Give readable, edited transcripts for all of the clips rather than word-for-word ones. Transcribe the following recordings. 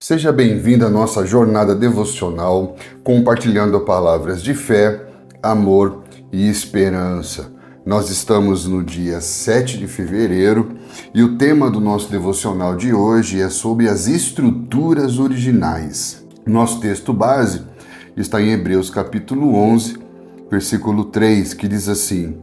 Seja bem-vindo à nossa jornada devocional, compartilhando palavras de fé, amor e esperança. Nós estamos no dia 7 de fevereiro e o tema do nosso devocional de hoje é sobre as estruturas originais. Nosso texto base está em Hebreus capítulo 11, versículo 3, que diz assim: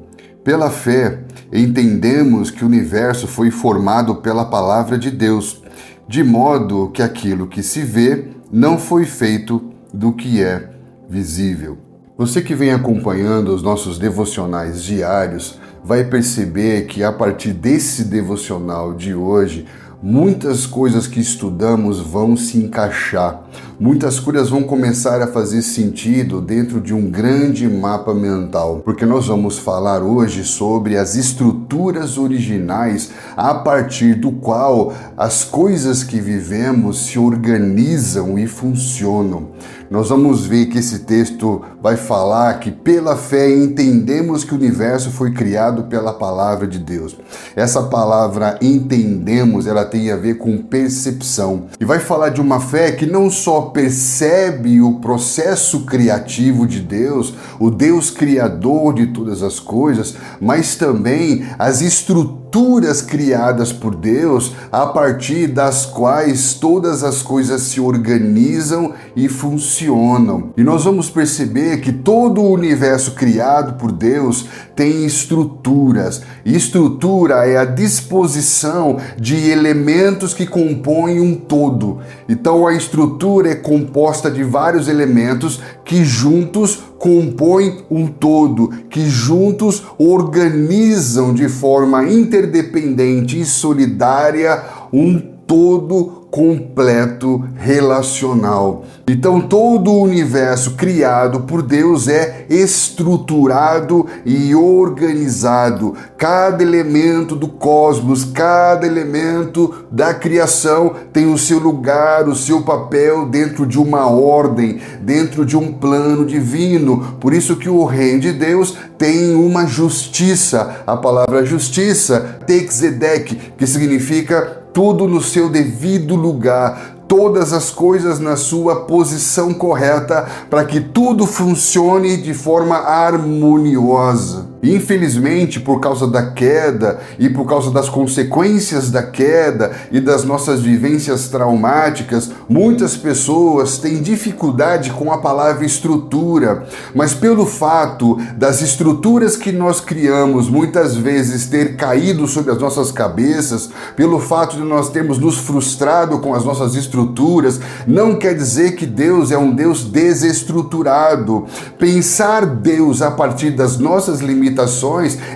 Pela fé, entendemos que o universo foi formado pela palavra de Deus, de modo que aquilo que se vê não foi feito do que é visível. Você que vem acompanhando os nossos devocionais diários vai perceber que a partir desse devocional de hoje, muitas coisas que estudamos vão se encaixar. Muitas coisas vão começar a fazer sentido dentro de um grande mapa mental, porque nós vamos falar hoje sobre as estruturas originais a partir do qual as coisas que vivemos se organizam e funcionam. Nós vamos ver que esse texto vai falar que pela fé entendemos que o universo foi criado pela palavra de Deus. Essa palavra entendemos, ela tem a ver com percepção. E vai falar de uma fé que não só percebe o processo criativo de Deus, o Deus criador de todas as coisas, mas também as estruturas criadas por Deus, a partir das quais todas as coisas se organizam e funcionam. E nós vamos perceber que todo o universo criado por Deus tem estruturas. E estrutura é a disposição de elementos que compõem um todo. Então a estrutura é composta de vários elementos que juntos compõem um todo, que juntos organizam de forma interdependente e solidária um todo completo relacional. Então todo o universo criado por Deus é estruturado e organizado. Cada elemento do cosmos, cada elemento da criação tem o seu lugar, o seu papel dentro de uma ordem, dentro de um plano divino. Por isso que o reino de Deus tem uma justiça. A palavra justiça, Tzedek, que significa tudo no seu devido lugar, todas as coisas na sua posição correta, para que tudo funcione de forma harmoniosa. Infelizmente, por causa da queda e por causa das consequências da queda e das nossas vivências traumáticas, muitas pessoas têm dificuldade com a palavra estrutura, mas pelo fato das estruturas que nós criamos muitas vezes ter caído sobre as nossas cabeças, pelo fato de nós termos nos frustrado com as nossas estruturas, não quer dizer que Deus é um Deus desestruturado. Pensar Deus a partir das nossas limitações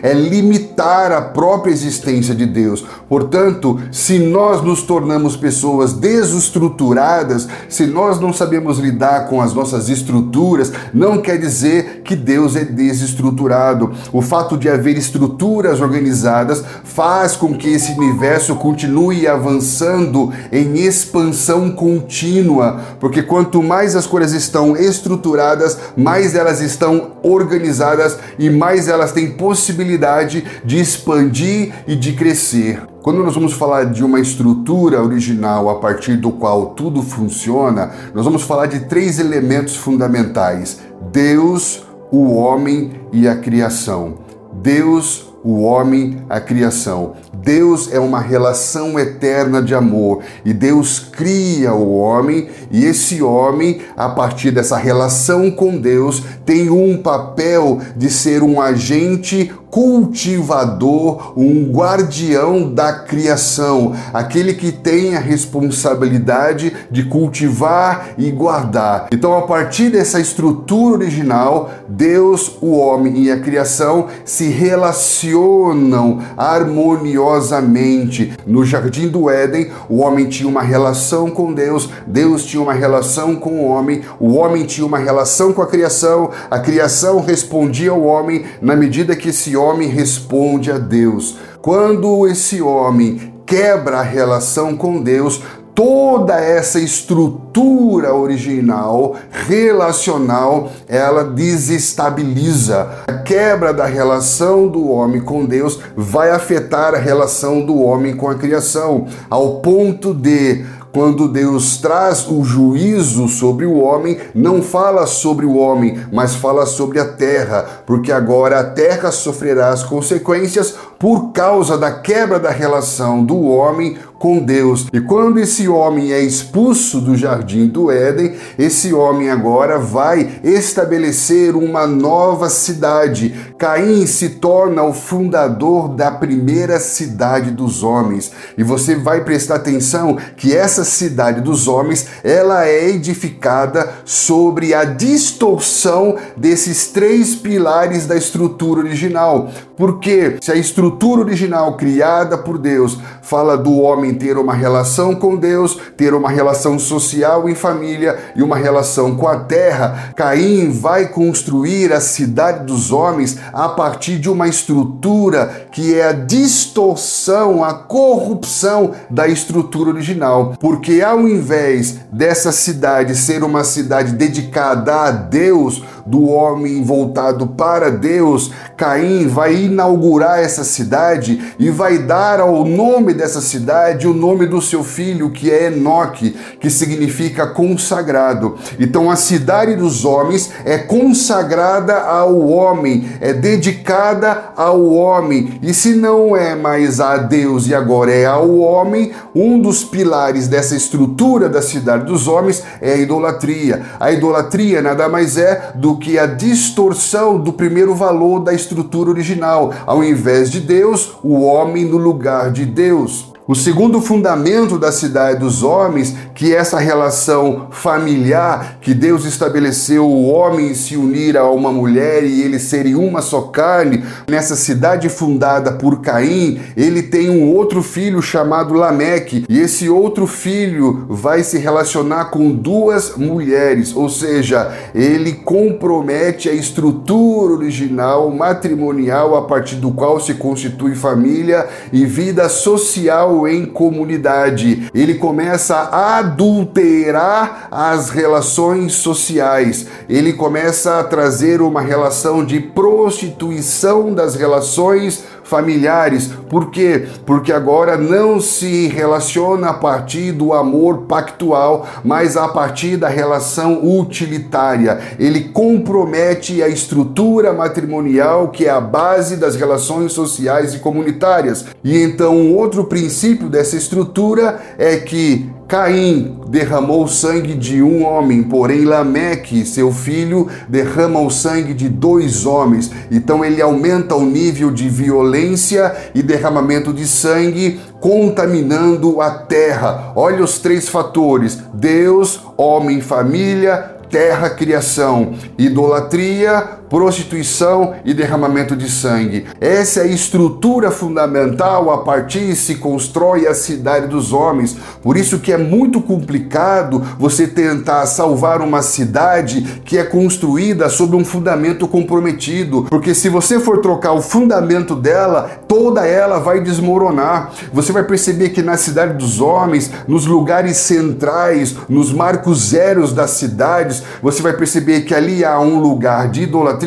é limitar a própria existência de Deus. Portanto, se nós nos tornamos pessoas desestruturadas, se nós não sabemos lidar com as nossas estruturas, não quer dizer que Deus é desestruturado. O fato de haver estruturas organizadas faz com que esse universo continue avançando em expansão contínua, porque quanto mais as coisas estão estruturadas, mais elas estão organizadas e mais elas têm possibilidade de expandir e de crescer. Quando nós vamos falar de uma estrutura original a partir do qual tudo funciona, nós vamos falar de 3 elementos fundamentais: Deus, o homem e a criação. Deus, o homem, a criação. Deus é uma relação eterna de amor e Deus cria o homem, e esse homem, a partir dessa relação com Deus, tem um papel de ser um agente cultivador, um guardião da criação, aquele que tem a responsabilidade de cultivar e guardar. Então, a partir dessa estrutura original, Deus, o homem e a criação se relacionam harmoniosamente. No Jardim do Éden, o homem tinha uma relação com Deus, Deus tinha uma relação com o homem tinha uma relação com a criação respondia ao homem na medida que esse homem responde a Deus. Quando esse homem quebra a relação com Deus, toda essa estrutura original, relacional, ela desestabiliza. A quebra da relação do homem com Deus vai afetar a relação do homem com a criação, ao ponto de, quando Deus traz o juízo sobre o homem, não fala sobre o homem, mas fala sobre a terra, porque agora a terra sofrerá as consequências por causa da quebra da relação do homem com Deus. E quando esse homem é expulso do jardim do Éden, esse homem agora vai estabelecer uma nova cidade. Caim se torna o fundador da primeira cidade dos homens. E você vai prestar atenção que essa cidade dos homens, ela é edificada sobre a distorção desses três pilares da estrutura original. Porque se a estrutura original criada por Deus fala do homem ter uma relação com Deus, ter uma relação social em família e uma relação com a terra, Caim vai construir a cidade dos homens a partir de uma estrutura que é a distorção, a corrupção da estrutura original. Porque ao invés dessa cidade ser uma cidade dedicada a Deus, do homem voltado para Deus, Caim vai inaugurar essa cidade e vai dar ao nome dessa cidade o nome do seu filho, que é Enoque, que significa consagrado. Então a cidade dos homens é consagrada ao homem, é dedicada ao homem. E se não é mais a Deus e agora é ao homem, um dos pilares dessa estrutura da cidade dos homens é a idolatria. A idolatria nada mais é do que a distorção do primeiro valor da estrutura original. Ao invés de Deus, o homem no lugar de Deus. O segundo fundamento da cidade dos homens, que é essa relação familiar, que Deus estabeleceu o homem se unir a uma mulher e eles serem uma só carne, nessa cidade fundada por Caim, ele tem um outro filho chamado Lameque, e esse outro filho vai se relacionar com duas mulheres, ou seja, ele compromete a estrutura original matrimonial a partir do qual se constitui família e vida social em comunidade. Ele começa a adulterar as relações sociais. Ele começa a trazer uma relação de prostituição das relações familiares. Por quê? Porque agora não se relaciona a partir do amor pactual, mas a partir da relação utilitária. Ele compromete a estrutura matrimonial, que é a base das relações sociais e comunitárias. E então um outro princípio dessa estrutura é que Caim derramou o sangue de um homem, porém Lameque, seu filho, derrama o sangue de dois homens. Então ele aumenta o nível de violência e derramamento de sangue, contaminando a terra. Olha os três fatores: Deus, homem, família, terra, criação, idolatria, prostituição e derramamento de sangue. Essa é a estrutura fundamental, a partir se constrói a cidade dos homens. Por isso que é muito complicado você tentar salvar uma cidade que é construída sobre um fundamento comprometido, porque se você for trocar o fundamento dela, toda ela vai desmoronar. Você vai perceber que na cidade dos homens, nos lugares centrais, nos marcos zeros das cidades, você vai perceber que ali há um lugar de idolatria,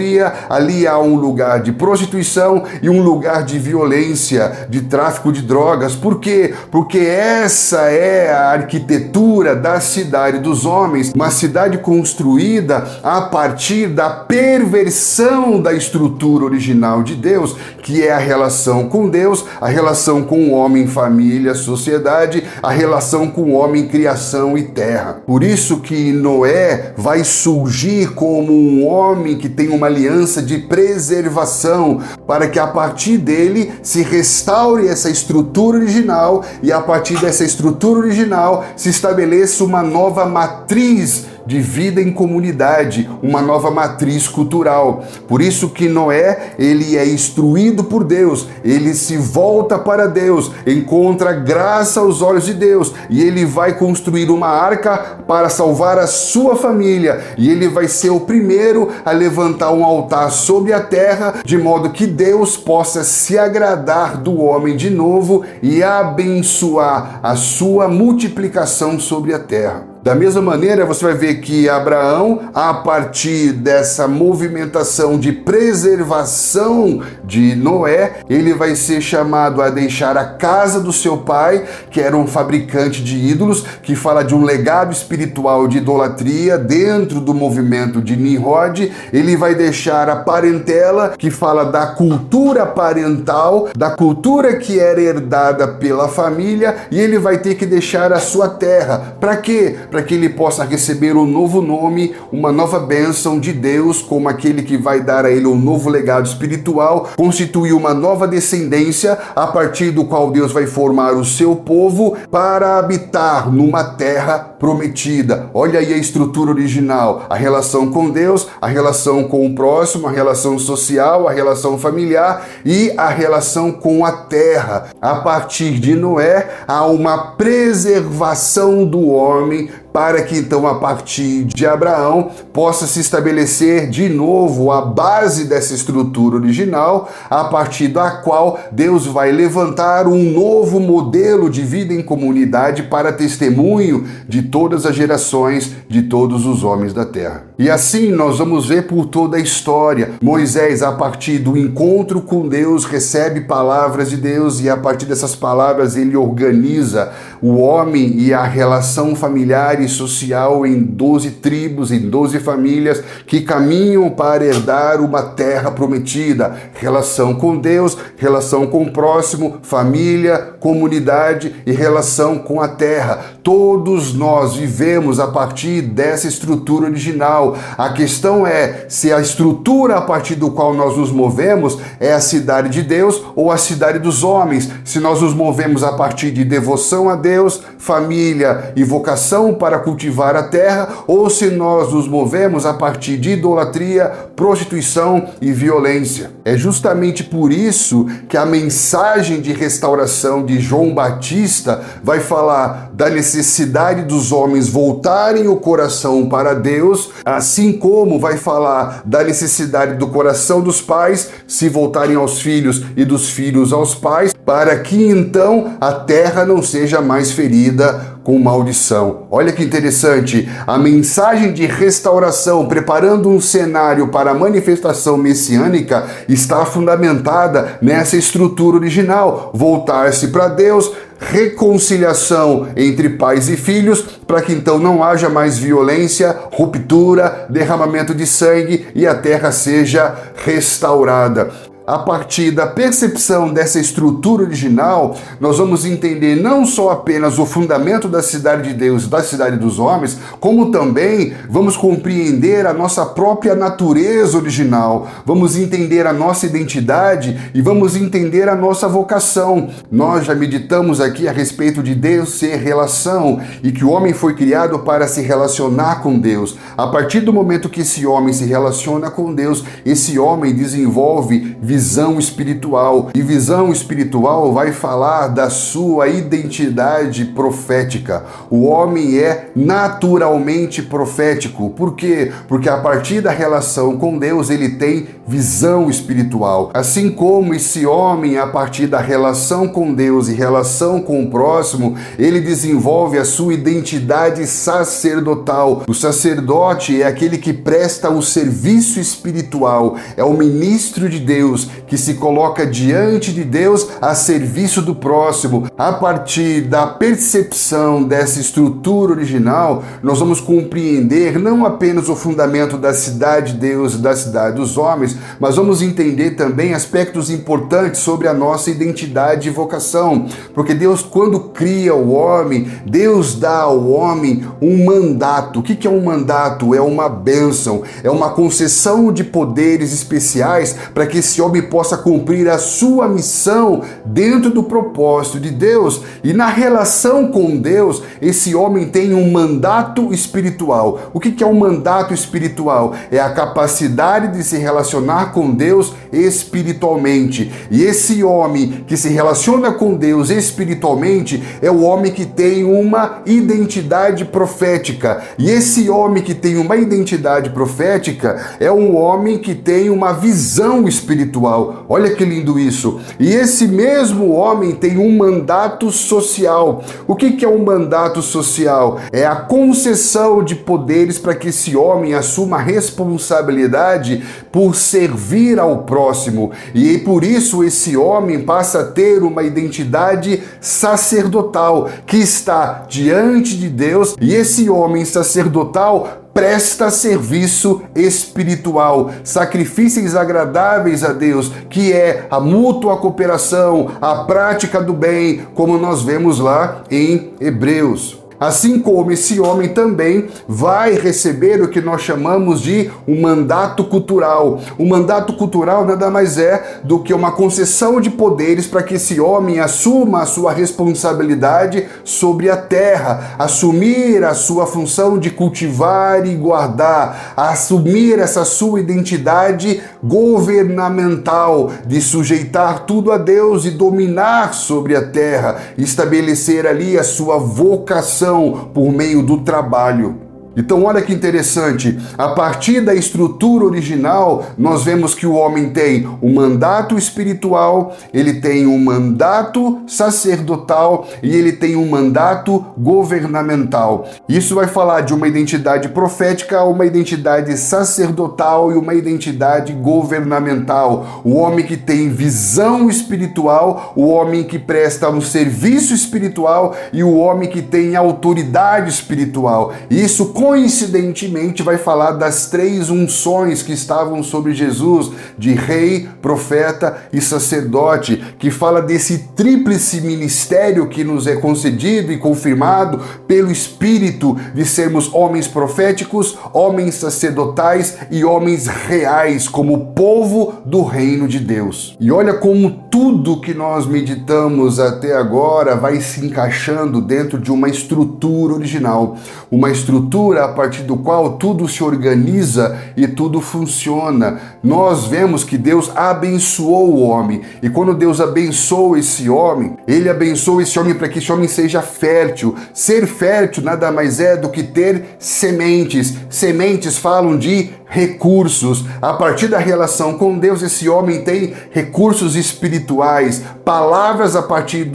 ali há um lugar de prostituição e um lugar de violência, de tráfico de drogas. Por quê? Porque essa é a arquitetura da cidade dos homens, uma cidade construída a partir da perversão da estrutura original de Deus, que é a relação com Deus, a relação com o homem, família, sociedade, a relação com o homem, criação e terra. Por isso que Noé vai surgir como um homem que tem uma aliança de preservação, para que a partir dele se restaure essa estrutura original e a partir dessa estrutura original se estabeleça uma nova matriz de vida em comunidade, uma nova matriz cultural. Por isso que Noé, ele é instruído por Deus, ele se volta para Deus, encontra graça aos olhos de Deus e ele vai construir uma arca para salvar a sua família, e ele vai ser o primeiro a levantar um altar sobre a terra, de modo que Deus possa se agradar do homem de novo e abençoar a sua multiplicação sobre a terra. Da mesma maneira, você vai ver que Abraão, a partir dessa movimentação de preservação de Noé, ele vai ser chamado a deixar a casa do seu pai, que era um fabricante de ídolos, que fala de um legado espiritual de idolatria dentro do movimento de Nimrod. Ele vai deixar a parentela, que fala da cultura parental, da cultura que era herdada pela família, e ele vai ter que deixar a sua terra. Para quê? Para que ele possa receber um novo nome, uma nova bênção de Deus, como aquele que vai dar a ele um novo legado espiritual, constituir uma nova descendência, a partir do qual Deus vai formar o seu povo para habitar numa terra prometida. Olha aí a estrutura original, a relação com Deus, a relação com o próximo, a relação social, a relação familiar e a relação com a terra. A partir de Noé, há uma preservação do homem para que então a partir de Abraão possa se estabelecer de novo a base dessa estrutura original, a partir da qual Deus vai levantar um novo modelo de vida em comunidade para testemunho de todas as gerações, de todos os homens da terra. E assim nós vamos ver por toda a história. Moisés, a partir do encontro com Deus, recebe palavras de Deus e a partir dessas palavras ele organiza o homem e a relação familiar e social em 12 tribos, em 12 famílias que caminham para herdar uma terra prometida. Relação com Deus, relação com o próximo, família, comunidade e relação com a terra. Todos nós vivemos a partir dessa estrutura original. A questão é se a estrutura a partir do qual nós nos movemos é a cidade de Deus ou a cidade dos homens. Se nós nos movemos a partir de devoção a Deus, família e vocação para cultivar a terra, ou se nós nos movemos a partir de idolatria, prostituição e violência. É justamente por isso que a mensagem de restauração de João Batista vai falar da necessidade dos homens voltarem o coração para Deus, assim como vai falar da necessidade do coração dos pais se voltarem aos filhos e dos filhos aos pais, para que então a terra não seja mais ferida com maldição. Olha que interessante, a mensagem de restauração, preparando um cenário para a manifestação messiânica, está fundamentada nessa estrutura original: voltar-se para Deus, reconciliação entre pais e filhos, para que então não haja mais violência, ruptura, derramamento de sangue e a terra seja restaurada. A partir da percepção dessa estrutura original, nós vamos entender não só apenas o fundamento da cidade de Deus, da cidade dos homens, como também vamos compreender a nossa própria natureza original, vamos entender a nossa identidade e vamos entender a nossa vocação. Nós já meditamos aqui a respeito de Deus ser relação e que o homem foi criado para se relacionar com Deus. A partir do momento que esse homem se relaciona com Deus, esse homem desenvolve visão espiritual, e visão espiritual vai falar da sua identidade profética. O homem é naturalmente profético. Por quê? Porque a partir da relação com Deus ele tem visão espiritual. Assim como esse homem, a partir da relação com Deus e relação com o próximo, ele desenvolve a sua identidade sacerdotal. O sacerdote é aquele que presta o serviço espiritual, é o ministro de Deus, que se coloca diante de Deus a serviço do próximo. A partir da percepção dessa estrutura original, nós vamos compreender não apenas o fundamento da cidade de Deus e da cidade dos homens, mas vamos entender também aspectos importantes sobre a nossa identidade e vocação. Porque Deus, quando cria o homem, Deus dá ao homem um mandato. O que é um mandato? É uma bênção, é uma concessão de poderes especiais para que esse homem possa cumprir a sua missão dentro do propósito de Deus. E na relação com Deus, esse homem tem um mandato espiritual. O que é um mandato espiritual? É a capacidade de se relacionar com Deus espiritualmente. E esse homem que se relaciona com Deus espiritualmente é o homem que tem uma identidade profética. E esse homem que tem uma identidade profética é um homem que tem uma visão espiritual. espiritual. Olha que lindo isso. E esse mesmo homem tem um mandato social. O que é um mandato social? É a concessão de poderes para que esse homem assuma a responsabilidade por servir ao próximo. E por isso esse homem passa a ter uma identidade sacerdotal, que está diante de Deus, e esse homem sacerdotal presta serviço espiritual, sacrifícios agradáveis a Deus, que é a mútua cooperação, a prática do bem, como nós vemos lá em Hebreus. Assim como esse homem também vai receber o que nós chamamos de um mandato cultural. O mandato cultural nada mais é do que uma concessão de poderes para que esse homem assuma a sua responsabilidade sobre a terra, assumir a sua função de cultivar e guardar, assumir essa sua identidade governamental, de sujeitar tudo a Deus e dominar sobre a terra, estabelecer ali a sua vocação por meio do trabalho. Então olha que interessante, a partir da estrutura original, nós vemos que o homem tem um mandato espiritual, ele tem um mandato sacerdotal e ele tem um mandato governamental. Isso vai falar de uma identidade profética, uma identidade sacerdotal e uma identidade governamental. O homem que tem visão espiritual, o homem que presta um serviço espiritual e o homem que tem autoridade espiritual. Isso coincidentemente vai falar das três unções que estavam sobre Jesus, de rei, profeta e sacerdote, que fala desse tríplice ministério que nos é concedido e confirmado pelo Espírito de sermos homens proféticos, homens sacerdotais e homens reais, como povo do reino de Deus. E olha como tudo que nós meditamos até agora vai se encaixando dentro de uma estrutura original, uma estrutura a partir do qual tudo se organiza e tudo funciona. Nós vemos que Deus abençoou o homem, e quando Deus abençoa esse homem, Ele abençoa esse homem para que esse homem seja fértil. Ser fértil nada mais é do que ter sementes. Sementes falam de recursos. A partir da relação com Deus, esse homem tem recursos espirituais, palavras a partir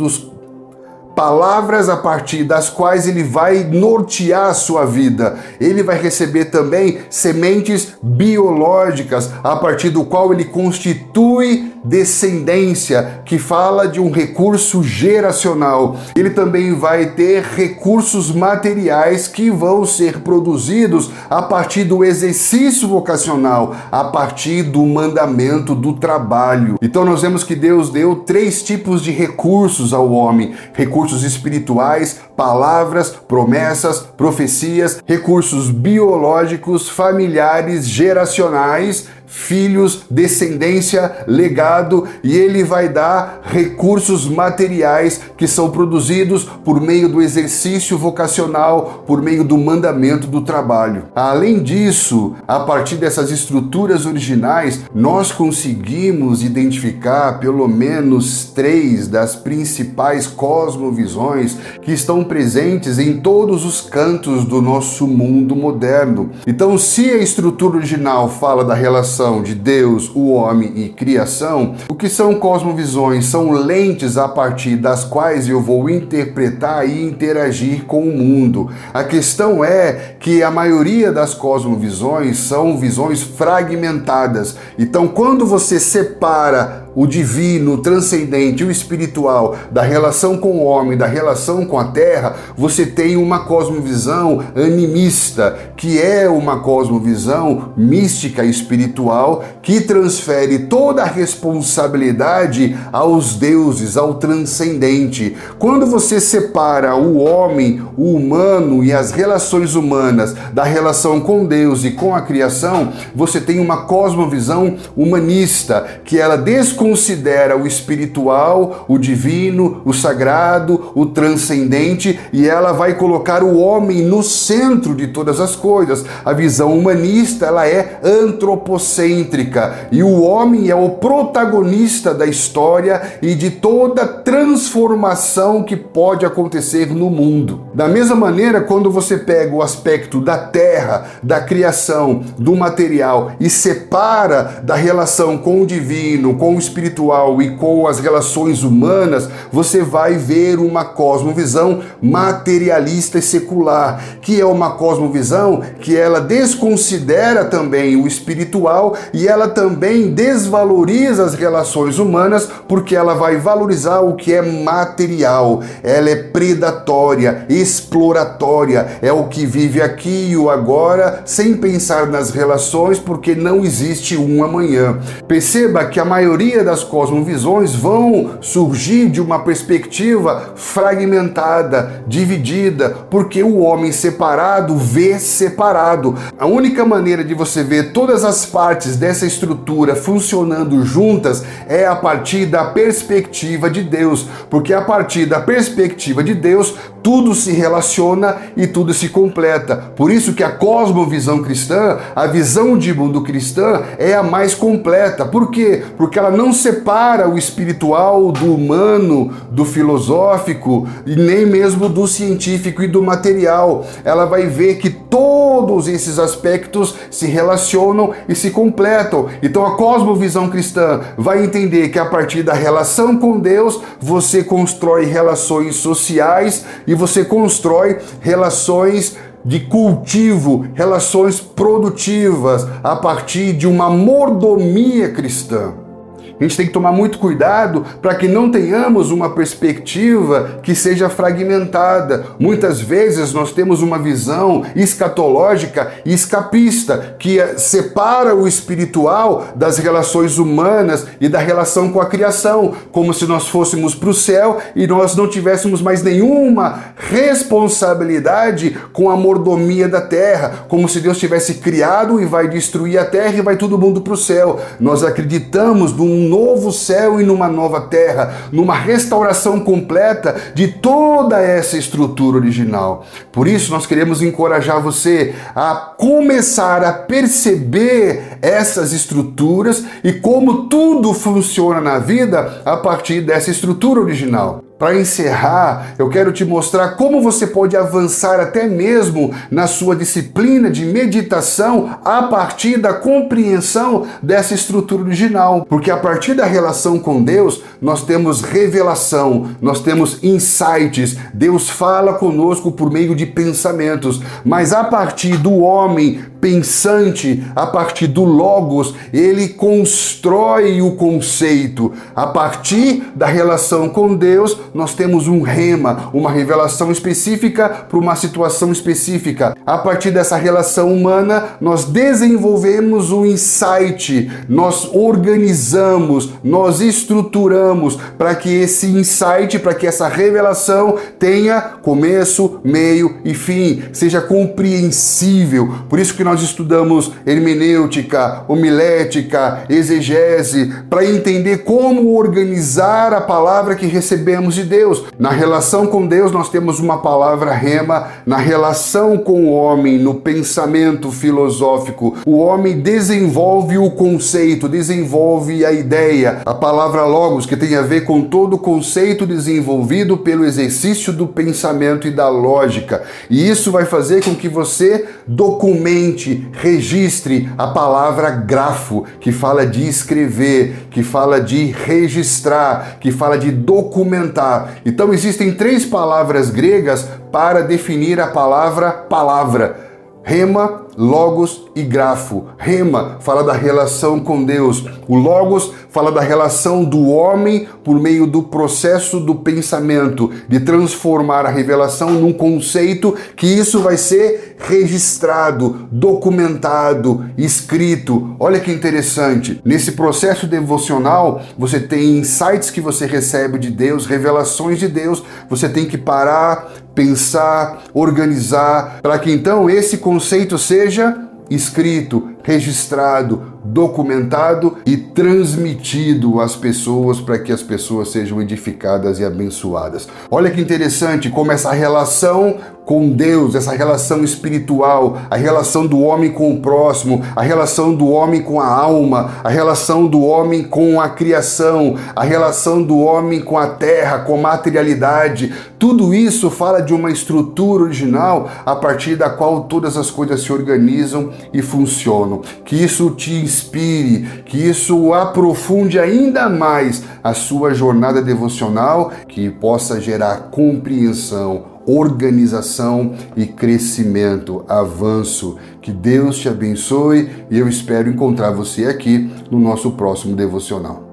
das quais ele vai nortear a sua vida. Ele vai receber também sementes biológicas, a partir do qual ele constitui descendência, que fala de um recurso geracional. Ele também vai ter recursos materiais que vão ser produzidos a partir do exercício vocacional, a partir do mandamento do trabalho. Então nós vemos que Deus deu três tipos de recursos ao homem: recursos espirituais, palavras, promessas, profecias, recursos biológicos, familiares, geracionais, filhos, descendência, legado, e ele vai dar recursos materiais que são produzidos por meio do exercício vocacional, por meio do mandamento do trabalho. Além disso, a partir dessas estruturas originais, nós conseguimos identificar pelo menos três das principais cosmovisões que estão presentes em todos os cantos do nosso mundo moderno. Então, se a estrutura original fala da relação de Deus, o homem e criação, o que são cosmovisões? São lentes a partir das quais eu vou interpretar e interagir com o mundo. A questão é que a maioria das cosmovisões são visões fragmentadas. Então, quando você separa o divino, o transcendente, o espiritual, da relação com o homem, da relação com a terra, você tem uma cosmovisão animista, que é uma cosmovisão mística espiritual, que transfere toda a responsabilidade aos deuses, ao transcendente. Quando você separa o homem, o humano e as relações humanas da relação com Deus e com a criação, você tem uma cosmovisão humanista, que ela desconsidera desconsidera o espiritual, o divino, o sagrado, o transcendente, e ela vai colocar o homem no centro de todas as coisas. A visão humanista, ela é antropocêntrica, e o homem é o protagonista da história e de toda transformação que pode acontecer no mundo. Da mesma maneira, quando você pega o aspecto da terra, da criação, do material e separa da relação com o divino, com o espiritual e com as relações humanas, você vai ver uma cosmovisão materialista e secular, que é uma cosmovisão que ela desconsidera também o espiritual e ela também desvaloriza as relações humanas, porque ela vai valorizar o que é material. Ela é predatória, exploratória, é o que vive aqui e o agora, sem pensar nas relações, porque não existe um amanhã. Perceba que a maioria das cosmovisões vão surgir de uma perspectiva fragmentada, dividida, porque o homem separado vê separado. A única maneira de você ver todas as partes dessa estrutura funcionando juntas é a partir da perspectiva de Deus, porque a partir da perspectiva de Deus, tudo se relaciona e tudo se completa. Por isso que a cosmovisão cristã, a visão de mundo cristã, é a mais completa. Por quê? Porque ela não separa o espiritual do humano, do filosófico e nem mesmo do científico e do material. Ela vai ver que todos esses aspectos se relacionam e se completam. Então a cosmovisão cristã vai entender que a partir da relação com Deus, você constrói relações sociais e você constrói relações de cultivo, relações produtivas a partir de uma mordomia cristã. A gente tem que tomar muito cuidado para que não tenhamos uma perspectiva que seja fragmentada. Muitas vezes nós temos uma visão escatológica e escapista, que separa o espiritual das relações humanas e da relação com a criação, como se nós fôssemos para o céu e nós não tivéssemos mais nenhuma responsabilidade com a mordomia da terra, como se Deus tivesse criado e vai destruir a terra e vai todo mundo para o céu. Nós acreditamos num novo céu e numa nova terra, numa restauração completa de toda essa estrutura original. Por isso nós queremos encorajar você a começar a perceber essas estruturas e como tudo funciona na vida a partir dessa estrutura original. Para encerrar, eu quero te mostrar como você pode avançar até mesmo na sua disciplina de meditação a partir da compreensão dessa estrutura original. Porque a partir da relação com Deus, nós temos revelação, nós temos insights. Deus fala conosco por meio de pensamentos, mas a partir do homem pensante, a partir do logos, ele constrói o conceito. A partir da relação com Deus, nós temos um rema, uma revelação específica para uma situação específica. A partir dessa relação humana, nós desenvolvemos um insight, nós organizamos, nós estruturamos para que esse insight, para que essa revelação tenha começo, meio e fim, seja compreensível. Por isso que nós estudamos hermenêutica, homilética, exegese, para entender como organizar a palavra que recebemos de Deus. Na relação com Deus, nós temos uma palavra rema. Na relação com o homem, no pensamento filosófico, o homem desenvolve o conceito, desenvolve a ideia. A palavra logos, que tem a ver com todo o conceito desenvolvido pelo exercício do pensamento e da lógica. E isso vai fazer com que você documente, registre a palavra grafo, que fala de escrever, que fala de registrar, que fala de documentar. Então existem 3 palavras gregas para definir a palavra palavra: rema, logos e grafo. Rema fala da relação com Deus. O logos fala da relação do homem por meio do processo do pensamento, de transformar a revelação num conceito, que isso vai ser registrado, documentado, escrito. Olha que interessante. Nesse processo devocional, você tem insights que você recebe de Deus, revelações de Deus. Você tem que parar, pensar, organizar, para que então esse conceito seja escrito, registrado, documentado e transmitido às pessoas para que as pessoas sejam edificadas e abençoadas. Olha que interessante como essa relação com Deus, essa relação espiritual, a relação do homem com o próximo, a relação do homem com a alma, a relação do homem com a criação, a relação do homem com a terra, com a materialidade, tudo isso fala de uma estrutura original a partir da qual todas as coisas se organizam e funcionam. Que isso te inspire, que isso aprofunde ainda mais a sua jornada devocional, que possa gerar compreensão, organização e crescimento, avanço. Que Deus te abençoe e eu espero encontrar você aqui no nosso próximo devocional.